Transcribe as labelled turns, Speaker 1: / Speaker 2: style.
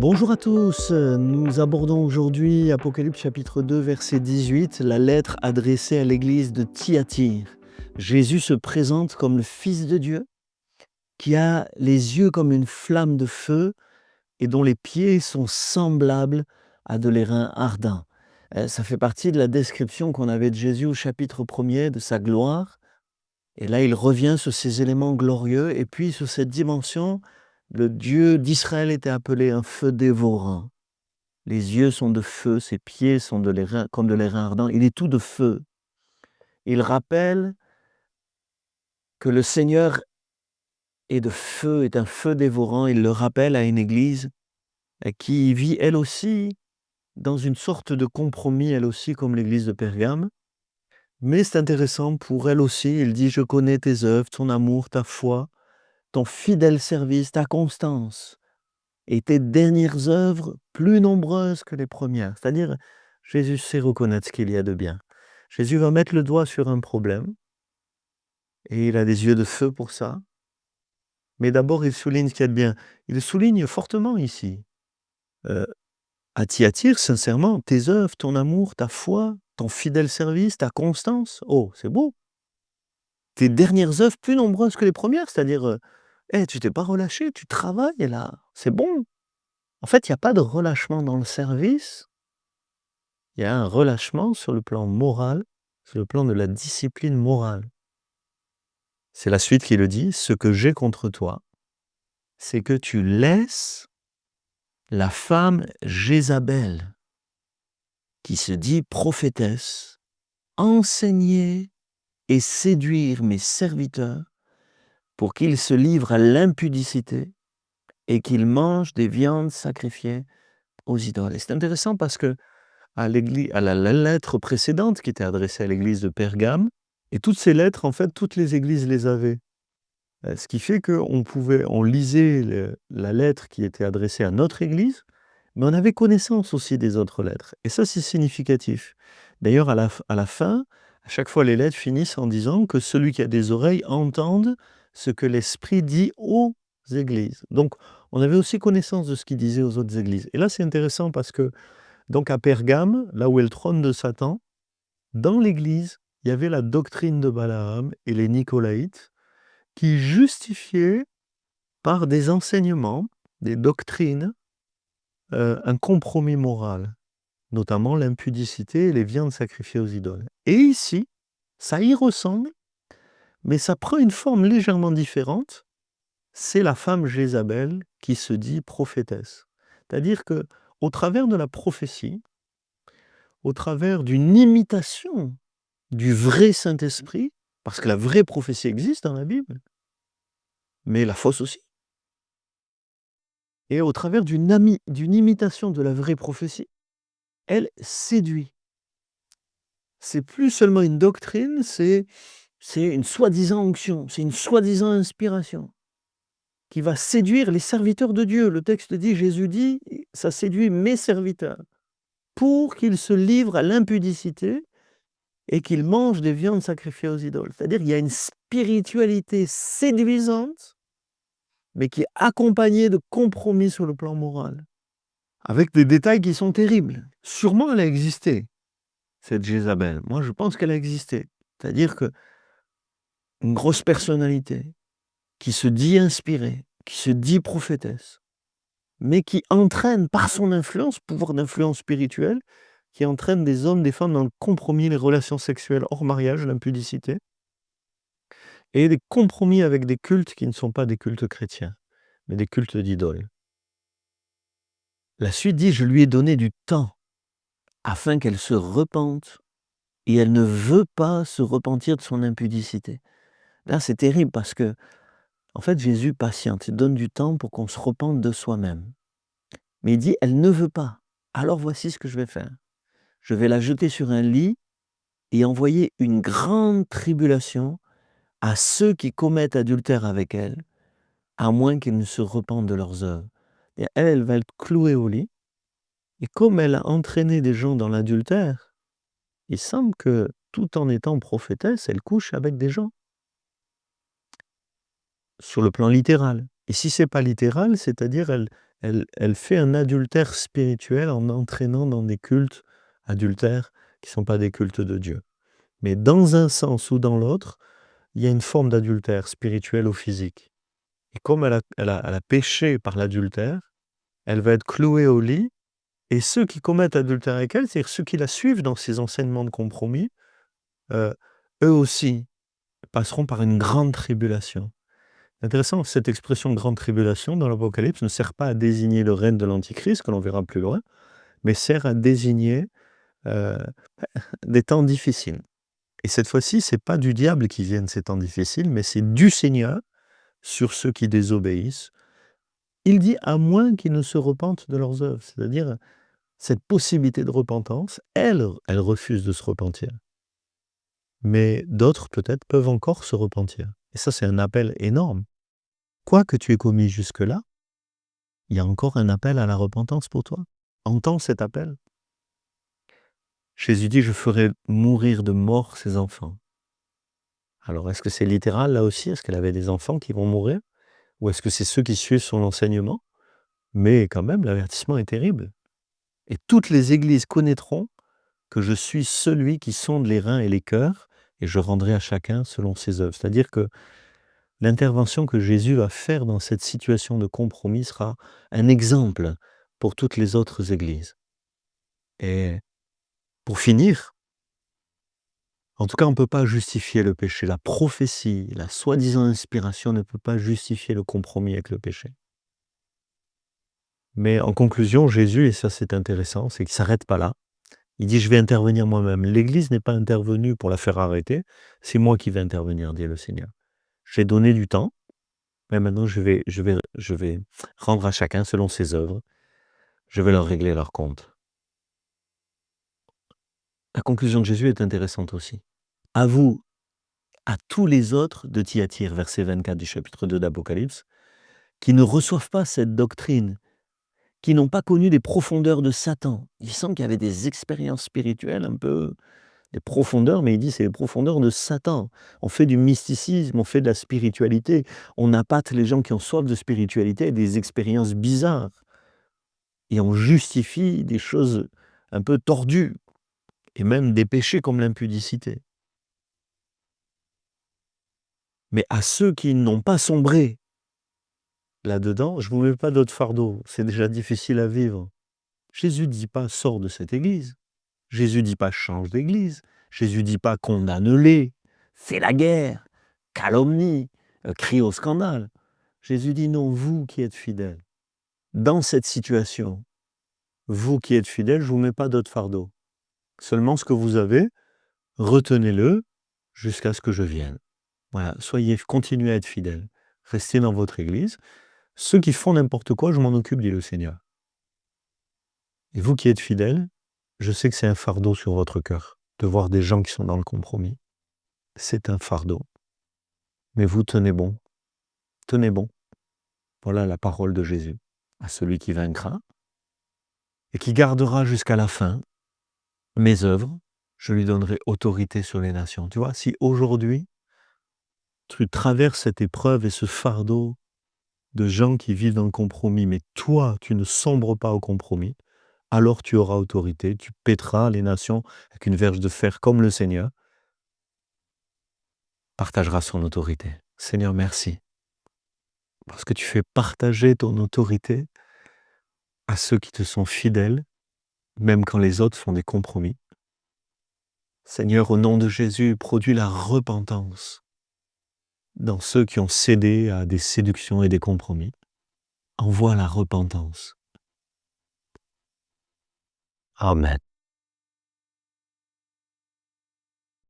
Speaker 1: Bonjour à tous, nous abordons aujourd'hui Apocalypse chapitre 2 verset 18, la lettre adressée à l'église de Thyatire. Jésus se présente comme le Fils de Dieu, qui a les yeux comme une flamme de feu et dont les pieds sont semblables à de l'airain ardent. Ça fait partie de la description qu'on avait de Jésus au chapitre 1er, de sa gloire. Et là, il revient sur ces éléments glorieux et puis sur cette dimension, le Dieu d'Israël était appelé un feu dévorant. Les yeux sont de feu, ses pieds sont comme de l'airain ardent. Il est tout de feu. Il rappelle que le Seigneur est de feu, est un feu dévorant. Il le rappelle à une église qui vit elle aussi dans une sorte de compromis, elle aussi comme l'église de Pergame. Mais c'est intéressant pour elle aussi. Il dit: «Je connais tes œuvres, ton amour, ta foi, ton fidèle service, ta constance et tes dernières œuvres plus nombreuses que les premières». C'est-à-dire, Jésus sait reconnaître ce qu'il y a de bien. Jésus va mettre le doigt sur un problème et il a des yeux de feu pour ça. Mais d'abord, il souligne ce qu'il y a de bien. Il le souligne fortement ici. Heu, à Thyatire, sincèrement, tes œuvres, ton amour, ta foi, ton fidèle service, ta constance, oh, c'est beau. Tes dernières œuvres plus nombreuses que les premières, c'est-à-dire, tu t'es pas relâché, tu travailles là, c'est bon. En fait, il y a pas de relâchement dans le service, il y a un relâchement sur le plan moral, sur le plan de la discipline morale. C'est la suite qui le dit: «Ce que j'ai contre toi, c'est que tu laisses la femme Jézabel, qui se dit prophétesse, enseigner et séduire mes serviteurs pour qu'ils se livrent à l'impudicité et qu'ils mangent des viandes sacrifiées aux idoles». Et c'est intéressant parce que à la lettre précédente qui était adressée à l'église de Pergame, et toutes ces lettres, en fait, toutes les églises les avaient. Ce qui fait on lisait la lettre qui était adressée à notre église, mais on avait connaissance aussi des autres lettres. Et ça, c'est significatif. D'ailleurs, à la fin, à chaque fois, les lettres finissent en disant que celui qui a des oreilles entende ce que l'Esprit dit aux églises. Donc, on avait aussi connaissance de ce qu'il disait aux autres églises. Et là, c'est intéressant parce que, donc à Pergame, là où est le trône de Satan, dans l'église, il y avait la doctrine de Balaam et les Nicolaïtes qui justifiaient par des enseignements, des doctrines, un compromis moral, notamment l'impudicité et les viandes sacrifiées aux idoles. Et ici, ça y ressemble, mais ça prend une forme légèrement différente. C'est la femme Jézabel qui se dit prophétesse. C'est-à-dire que, au travers de la prophétie, au travers d'une imitation du vrai Saint-Esprit, parce que la vraie prophétie existe dans la Bible, mais la fausse aussi. Et au travers d'une imitation de la vraie prophétie, elle séduit. C'est plus seulement une doctrine, c'est une soi-disant onction, c'est une soi-disant inspiration qui va séduire les serviteurs de Dieu. Le texte dit, Jésus dit, ça séduit mes serviteurs pour qu'ils se livrent à l'impudicité et qu'ils mangent des viandes sacrifiées aux idoles. C'est-à-dire qu'il y a une spiritualité séduisante, mais qui est accompagnée de compromis sur le plan moral, avec des détails qui sont terribles. Sûrement, elle a existé, cette Jézabel. Moi, je pense qu'elle a existé. C'est-à-dire que une grosse personnalité qui se dit inspirée, qui se dit prophétesse, mais qui entraîne par son influence, pouvoir d'influence spirituelle, qui entraîne des hommes, des femmes dans le compromis, les relations sexuelles hors mariage, l'impudicité, et des compromis avec des cultes qui ne sont pas des cultes chrétiens, mais des cultes d'idoles. La suite dit: «Je lui ai donné du temps afin qu'elle se repente, et elle ne veut pas se repentir de son impudicité». Là, c'est terrible parce que, en fait, Jésus patiente, il donne du temps pour qu'on se repente de soi-même. Mais il dit: «Elle ne veut pas. Alors voici ce que je vais faire. Je vais la jeter sur un lit et envoyer une grande tribulation à ceux qui commettent adultère avec elle, à moins qu'ils ne se repentent de leurs œuvres». Et elle va être clouée au lit, et comme elle a entraîné des gens dans l'adultère, il semble que, tout en étant prophétesse, elle couche avec des gens, sur le plan littéral. Et si c'est pas littéral, c'est-à-dire elle fait un adultère spirituel en entraînant dans des cultes adultères qui ne sont pas des cultes de Dieu. Mais dans un sens ou dans l'autre, il y a une forme d'adultère spirituel ou physique. Et comme elle a péché par l'adultère, elle va être clouée au lit, et ceux qui commettent adultère avec elle, c'est-à-dire ceux qui la suivent dans ses enseignements de compromis, heu, eux aussi passeront par une grande tribulation. Intéressant, cette expression grande tribulation dans l'Apocalypse ne sert pas à désigner le règne de l'Antichrist, que l'on verra plus loin, mais sert à désigner, heu, des temps difficiles. Et cette fois-ci, c'est pas du diable qui viennent ces temps difficiles, mais c'est du Seigneur sur ceux qui désobéissent. Il dit: «À moins qu'ils ne se repentent de leurs œuvres», c'est-à-dire cette possibilité de repentance, elle refuse de se repentir. Mais d'autres, peut-être, peuvent encore se repentir. Et ça, c'est un appel énorme. Quoi que tu aies commis jusque-là, il y a encore un appel à la repentance pour toi. Entends cet appel. Jésus dit: «Je ferai mourir de mort ses enfants». Alors, est-ce que c'est littéral là aussi? Est-ce qu'elle avait des enfants qui vont mourir? Ou est-ce que c'est ceux qui suivent son enseignement? Mais quand même, l'avertissement est terrible. «Et toutes les églises connaîtront que je suis celui qui sonde les reins et les cœurs, et je rendrai à chacun selon ses œuvres». C'est-à-dire que l'intervention que Jésus va faire dans cette situation de compromis sera un exemple pour toutes les autres églises. Et pour finir, en tout cas, on ne peut pas justifier le péché. La prophétie, la soi-disant inspiration ne peut pas justifier le compromis avec le péché. Mais en conclusion, Jésus, et ça c'est intéressant, c'est qu'il ne s'arrête pas là. Il dit: «Je vais intervenir moi-même». L'Église n'est pas intervenue pour la faire arrêter, c'est moi qui vais intervenir, dit le Seigneur. J'ai donné du temps, mais maintenant je vais rendre à chacun selon ses œuvres. Je vais leur régler leurs comptes. La conclusion de Jésus est intéressante aussi. À vous, à tous les autres de Thyatire, verset 24 du chapitre 2 d'Apocalypse, qui ne reçoivent pas cette doctrine, qui n'ont pas connu les profondeurs de Satan. Il semble qu'il y avait des expériences spirituelles un peu, des profondeurs, mais il dit c'est les profondeurs de Satan. On fait du mysticisme, on fait de la spiritualité, on appâte les gens qui ont soif de spiritualité, des expériences bizarres. Et on justifie des choses un peu tordues, et même des péchés comme l'impudicité. Mais à ceux qui n'ont pas sombré là-dedans, je ne vous mets pas d'autre fardeau, c'est déjà difficile à vivre. Jésus ne dit pas: «Sors de cette église». Jésus ne dit pas: «Change d'église». Jésus ne dit pas: «Condamne-les, fais la guerre, calomnie, crie au scandale». Jésus dit: «Non, vous qui êtes fidèles, dans cette situation, vous qui êtes fidèles, je ne vous mets pas d'autre fardeau. Seulement ce que vous avez, retenez-le jusqu'à ce que je vienne». Voilà, continuez à être fidèles. Restez dans votre église. Ceux qui font n'importe quoi, je m'en occupe, dit le Seigneur. Et vous qui êtes fidèles, je sais que c'est un fardeau sur votre cœur de voir des gens qui sont dans le compromis. C'est un fardeau. Mais vous tenez bon. Tenez bon. Voilà la parole de Jésus. À celui qui vaincra et qui gardera jusqu'à la fin mes œuvres, je lui donnerai autorité sur les nations. Tu vois, si aujourd'hui, tu traverses cette épreuve et ce fardeau de gens qui vivent dans le compromis, mais toi, tu ne sombres pas au compromis, alors tu auras autorité, tu pèteras les nations avec une verge de fer comme le Seigneur, partagera son autorité. Seigneur, merci, parce que tu fais partager ton autorité à ceux qui te sont fidèles, même quand les autres font des compromis. Seigneur, au nom de Jésus, produis la repentance dans ceux qui ont cédé à des séductions et des compromis. Envoie la repentance. Amen.